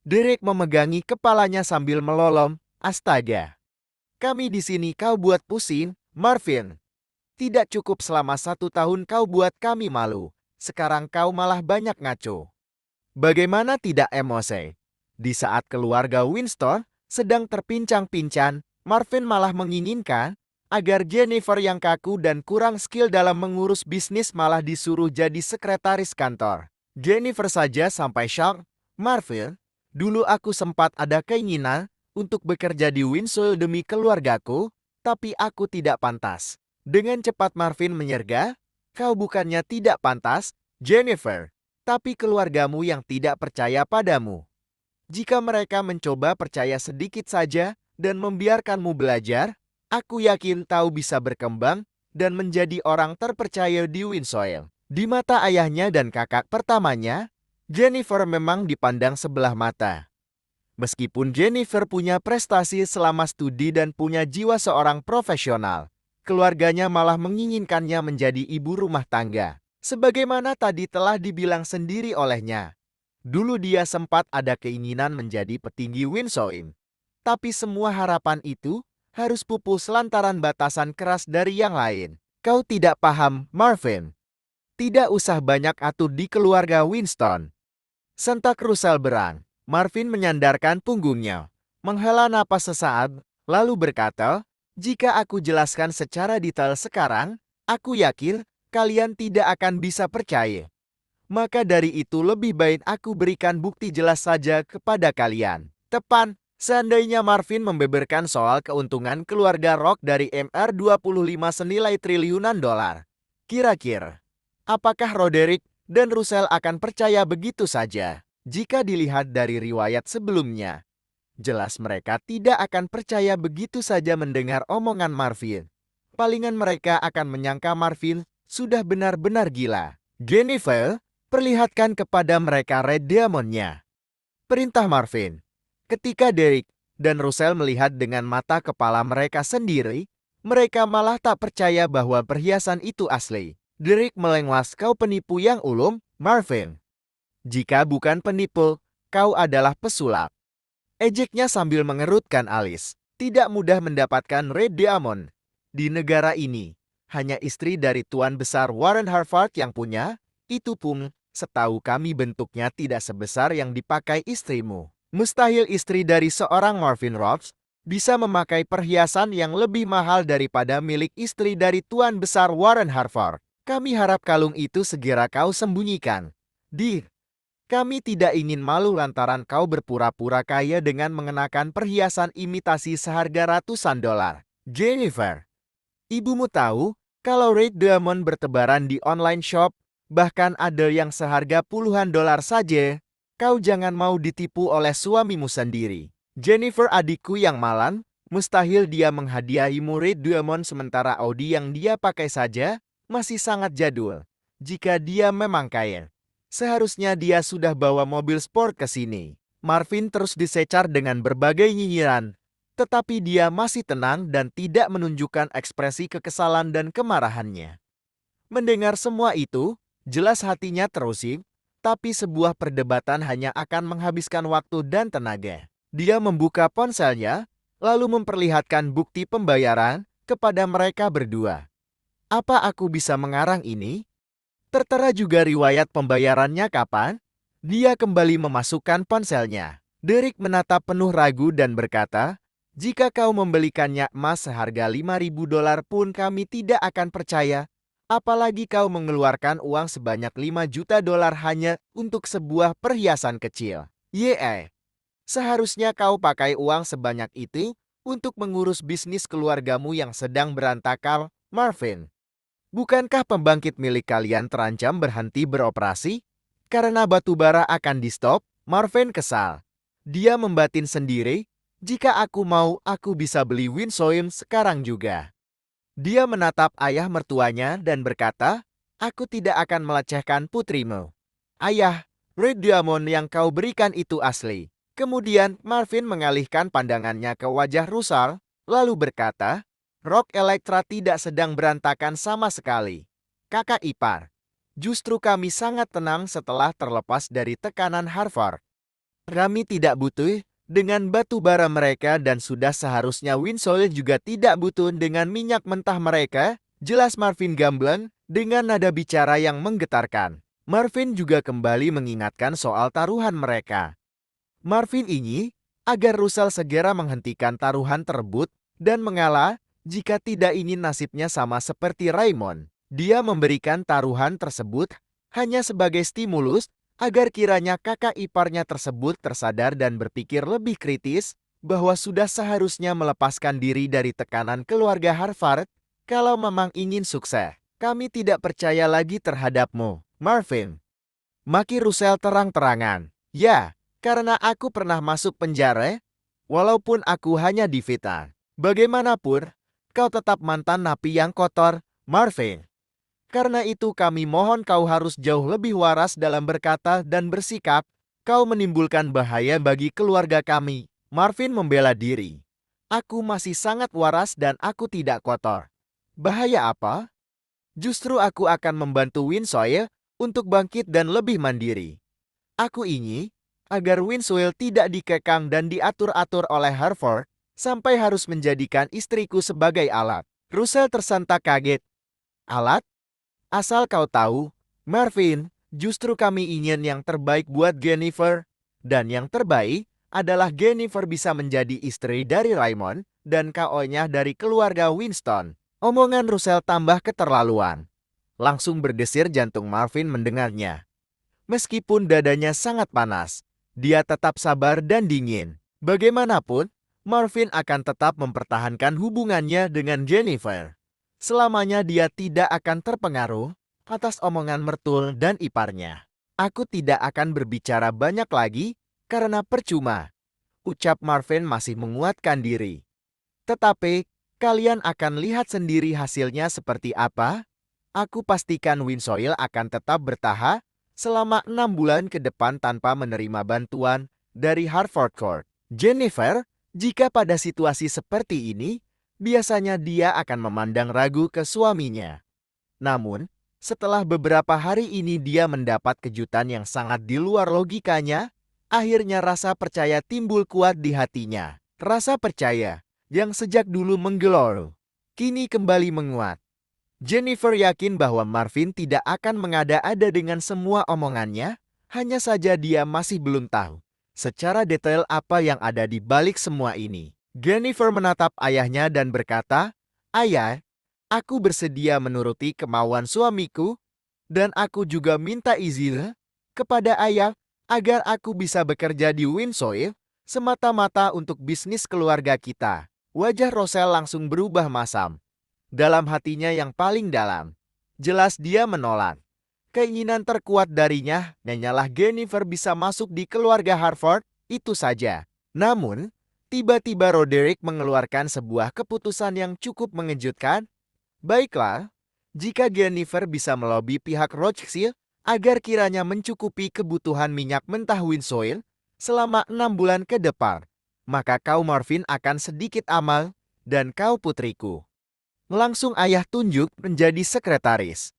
Derek memegangi kepalanya sambil melolom. Astaga. Kami di sini kau buat pusing, Marvin. Tidak cukup selama 1 tahun kau buat kami malu. Sekarang kau malah banyak ngaco. Bagaimana tidak emosi? Di saat keluarga Winston sedang terpincang-pincang, Marvin malah menginginkan agar Jennifer yang kaku dan kurang skill dalam mengurus bisnis malah disuruh jadi sekretaris kantor. Jennifer saja sampai shock. Marvin, dulu aku sempat ada keinginan untuk bekerja di Windsor demi keluargaku, tapi aku tidak pantas. Dengan cepat Marvin menyerga, kau bukannya tidak pantas, Jennifer, tapi keluargamu yang tidak percaya padamu. Jika mereka mencoba percaya sedikit saja dan membiarkanmu belajar, aku yakin kau bisa berkembang dan menjadi orang terpercaya di Winsoil. Di mata ayahnya dan kakak pertamanya, Jennifer memang dipandang sebelah mata. Meskipun Jennifer punya prestasi selama studi dan punya jiwa seorang profesional, keluarganya malah menginginkannya menjadi ibu rumah tangga. Sebagaimana tadi telah dibilang sendiri olehnya, dulu dia sempat ada keinginan menjadi petinggi Winsoin. Tapi semua harapan itu harus pupus lantaran batasan keras dari yang lain. Kau tidak paham, Marvin. Tidak usah banyak atur di keluarga Winston. Sentak Russell berang. Marvin menyandarkan punggungnya, menghela napas sesaat, lalu berkata, "Jika aku jelaskan secara detail sekarang, aku yakin kalian tidak akan bisa percaya. Maka dari itu lebih baik aku berikan bukti jelas saja kepada kalian." Tepan, seandainya Marvin membeberkan soal keuntungan keluarga Rock dari MR25 senilai triliunan dolar. Kira-kira, apakah Roderick dan Russell akan percaya begitu saja? Jika dilihat dari riwayat sebelumnya, jelas mereka tidak akan percaya begitu saja mendengar omongan Marvin. Palingan mereka akan menyangka Marvin sudah benar-benar gila. Jennifer, perlihatkan kepada mereka Red Diamond-nya. Perintah Marvin. Ketika Derek dan Russell melihat dengan mata kepala mereka sendiri, mereka malah tak percaya bahwa perhiasan itu asli. Derek melengwas, "Kau penipu yang ulung, Marvin. Jika bukan penipu, kau adalah pesulap." Ejeknya sambil mengerutkan alis. Tidak mudah mendapatkan Red Diamond. Di negara ini, hanya istri dari Tuan Besar Warren Harvard yang punya. Itu pun, setahu kami bentuknya tidak sebesar yang dipakai istrimu. Mustahil istri dari seorang Marvin Roberts bisa memakai perhiasan yang lebih mahal daripada milik istri dari Tuan Besar Warren Harvard. Kami harap kalung itu segera kau sembunyikan. Dear, kami tidak ingin malu lantaran kau berpura-pura kaya dengan mengenakan perhiasan imitasi seharga ratusan dolar. Jennifer, ibumu tahu kalau Red Diamond bertebaran di online shop, bahkan ada yang seharga puluhan dolar saja. Kau jangan mau ditipu oleh suamimu sendiri. Jennifer, adikku yang malang, mustahil dia menghadiahimu Red Diamond sementara Audi yang dia pakai saja masih sangat jadul. Jika dia memang kaya, seharusnya dia sudah bawa mobil sport ke sini. Marvin terus disecar dengan berbagai nyinyiran, tetapi dia masih tenang dan tidak menunjukkan ekspresi kekesalan dan kemarahannya. Mendengar semua itu, jelas hatinya terusik, tapi sebuah perdebatan hanya akan menghabiskan waktu dan tenaga. Dia membuka ponselnya, lalu memperlihatkan bukti pembayaran kepada mereka berdua. Apa aku bisa mengarang ini? Tertera juga riwayat pembayarannya kapan? Dia kembali memasukkan ponselnya. Derek menatap penuh ragu dan berkata, "Jika kau membelikannya emas seharga 5.000 dolar pun kami tidak akan percaya. Apalagi kau mengeluarkan uang sebanyak 5 juta dolar hanya untuk sebuah perhiasan kecil. Seharusnya kau pakai uang sebanyak itu untuk mengurus bisnis keluargamu yang sedang berantakan, Marvin. Bukankah pembangkit milik kalian terancam berhenti beroperasi? Karena batu bara akan di-stop?" Marvin kesal. Dia membatin sendiri, "Jika aku mau, aku bisa beli Winsoin sekarang juga." Dia menatap ayah mertuanya dan berkata, "Aku tidak akan melecehkan putrimu. Ayah, Red Diamond yang kau berikan itu asli." Kemudian Marvin mengalihkan pandangannya ke wajah Russell, lalu berkata, "Rock Electra tidak sedang berantakan sama sekali. Kakak ipar, justru kami sangat tenang setelah terlepas dari tekanan Harvard." Kami tidak butuh dengan batu bara mereka dan sudah seharusnya Winsoil juga tidak butuh dengan minyak mentah mereka, jelas Marvin Gamblen dengan nada bicara yang menggetarkan. Marvin juga kembali mengingatkan soal taruhan mereka. Marvin ingin agar Russell segera menghentikan taruhan tersebut dan mengalah jika tidak ingin nasibnya sama seperti Raymond. Dia memberikan taruhan tersebut hanya sebagai stimulus agar kiranya kakak iparnya tersebut tersadar dan berpikir lebih kritis bahwa sudah seharusnya melepaskan diri dari tekanan keluarga Harvard kalau memang ingin sukses. Kami tidak percaya lagi terhadapmu, Marvin. Maki Russell terang-terangan. Ya, karena aku pernah masuk penjara, walaupun aku hanya di fitnah. Bagaimanapun, kau tetap mantan napi yang kotor, Marvin. Karena itu kami mohon kau harus jauh lebih waras dalam berkata dan bersikap. Kau menimbulkan bahaya bagi keluarga kami. Marvin membela diri. Aku masih sangat waras dan aku tidak kotor. Bahaya apa? Justru aku akan membantu Winsoil untuk bangkit dan lebih mandiri. Aku ingin agar Winsoil tidak dikekang dan diatur-atur oleh Harvard sampai harus menjadikan istriku sebagai alat. Russell tersentak kaget. Alat? Asal kau tahu, Marvin, justru kami ingin yang terbaik buat Jennifer. Dan yang terbaik adalah Jennifer bisa menjadi istri dari Raymond dan KO-nya dari keluarga Winston. Omongan Russell tambah keterlaluan. Langsung berdesir jantung Marvin mendengarnya. Meskipun dadanya sangat panas, dia tetap sabar dan dingin. Bagaimanapun, Marvin akan tetap mempertahankan hubungannya dengan Jennifer. Selamanya dia tidak akan terpengaruh atas omongan mertul dan iparnya. Aku tidak akan berbicara banyak lagi karena percuma, ucap Marvin masih menguatkan diri. Tetapi, kalian akan lihat sendiri hasilnya seperti apa. Aku pastikan Winsoil akan tetap bertahan selama 6 bulan ke depan tanpa menerima bantuan dari Harvard Court. Jennifer, jika pada situasi seperti ini, biasanya dia akan memandang ragu ke suaminya. Namun, setelah beberapa hari ini dia mendapat kejutan yang sangat di luar logikanya, akhirnya rasa percaya timbul kuat di hatinya. Rasa percaya yang sejak dulu menggelor, kini kembali menguat. Jennifer yakin bahwa Marvin tidak akan mengada-ada dengan semua omongannya, hanya saja dia masih belum tahu secara detail apa yang ada di balik semua ini. Jennifer menatap ayahnya dan berkata, "Ayah, aku bersedia menuruti kemauan suamiku, dan aku juga minta izin kepada ayah agar aku bisa bekerja di Winsoil semata-mata untuk bisnis keluarga kita." Wajah Russell langsung berubah masam. Dalam hatinya yang paling dalam, jelas dia menolak. Keinginan terkuat darinya hanyalah Jennifer bisa masuk di keluarga Harvard, itu saja. Namun, tiba-tiba Roderick mengeluarkan sebuah keputusan yang cukup mengejutkan. Baiklah, jika Jennifer bisa melobi pihak Rothschild agar kiranya mencukupi kebutuhan minyak mentah Winsoil selama 6 bulan ke depan, maka kau Marvin akan sedikit amal dan kau putriku. Langsung ayah tunjuk menjadi sekretaris.